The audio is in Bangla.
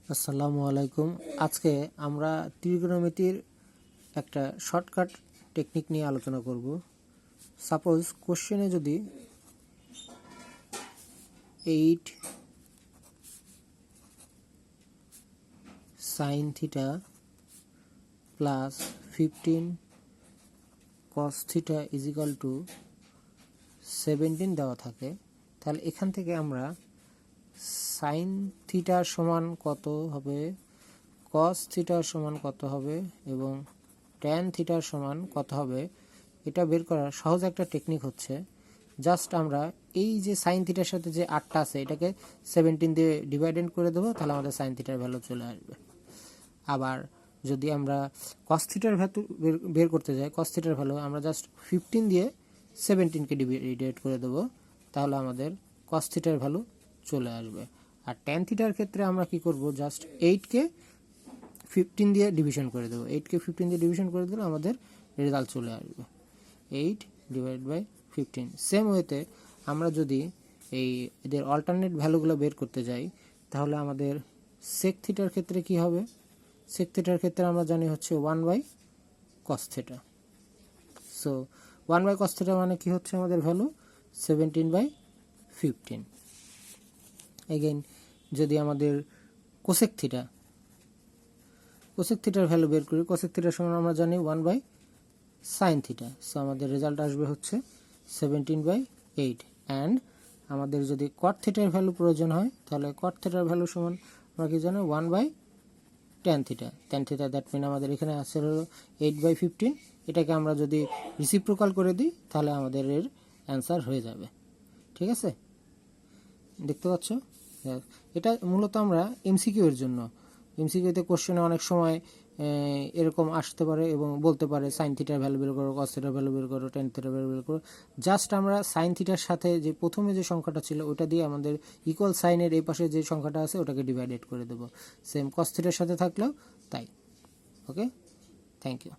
আসসালামু আলাইকুম। আজকে আমরা ত্রিকোণমিতির একটা শর্টকাট টেকনিক নিয়ে আলোচনা করব। সাপোজ কোশ্চেনে যদি 8 sin theta plus 15 cos theta is equal to 17 দেওয়া থাকে, তাহলে এখান থেকে আমরা সাইন থিটার সমান কত হবে, কস থিটার সমান কত হবে এবং ট্যান থিটার সমান কত হবে এটা বের করার সহজ একটা টেকনিক হচ্ছে জাস্ট আমরা এই যে সাইন থিটার সাথে যে 8টা আছে এটাকে 17 দিয়ে ডিভাইডেড করে দেবো, তাহলে আমাদের সাইন থিটার ভ্যালু চলে আসবে। আবার যদি আমরা কস থিটার ভ্যালু বের করতে যাই, কস থিটার ভ্যালু আমরা জাস্ট 15 দিয়ে 17কে ডিভাইড করে দেবো, তাহলে আমাদের কস থিটার ভ্যালু চলে আসবে। আর ট্যান থিটার ক্ষেত্রে আমরা কি করব, জাস্ট 8কে 15 দিয়ে ডিভিশন করে দেবো, 8কে 15 দিয়ে ডিভিশন করে দিলে আমাদের রেজাল্ট চলে আসবে 8 ডিভাইড বাই 15। সেম ওয়েতে আমরা যদি এই এদের অল্টারনেট ভ্যালুগুলো বের করতে যাই, তাহলে আমাদের সেক থিটার ক্ষেত্রে কি হবে, সেক থিটার ক্ষেত্রে আমরা জানি হচ্ছে 1 by cos theta. So 1 by cos theta মানে কি হচ্ছে আমাদের ভ্যালু 17 বাই 15। এগেইন যদি আমাদের কোসেক থিটা, কোসেক থিটার ভ্যালু বের করি, কোসেক থিটার সমান আমরা জানি 1 বাই সাইন থিটা। সো আমাদের রেজাল্ট আসবে হচ্ছে 17 বাই 8। অ্যান্ড আমাদের যদি কট থিটার ভ্যালু প্রয়োজন হয়, তাহলে কট থিটার ভ্যালু সমান আমরা কি জানি 1 by tan theta. Tan theta that mean আমাদের এখানে আসছে হলো 8 বাই 15। এটাকে আমরা যদি রিসিপ্রোকাল করে দিই তাহলে আমাদের এর অ্যান্সার হয়ে যাবে। ঠিক আছে, দেখতে পাচ্ছ? এটা মূলত আমরা এমসিকিউ এর জন্য, এমসিকিউতে কোশ্চেনে অনেক সময় এরকম আসতে পারে এবং বলতে পারে সাইন থিটার ভ্যালু বের করো, কস থিটার ভ্যালু বের করো, ট্যান থিটার ভ্যালু বের করো। জাস্ট আমরা সাইন থিটার সাথে যে প্রথমে যে সংখ্যাটা ছিল ওটা দিয়ে আমাদের ইকুয়াল সাইনের এই পাশে যে সংখ্যাটা আছে ওটাকে ডিভাইডেড করে দেবো। সেম কস থিটার সাথে থাকলেও তাই। ওকে, থ্যাংক ইউ।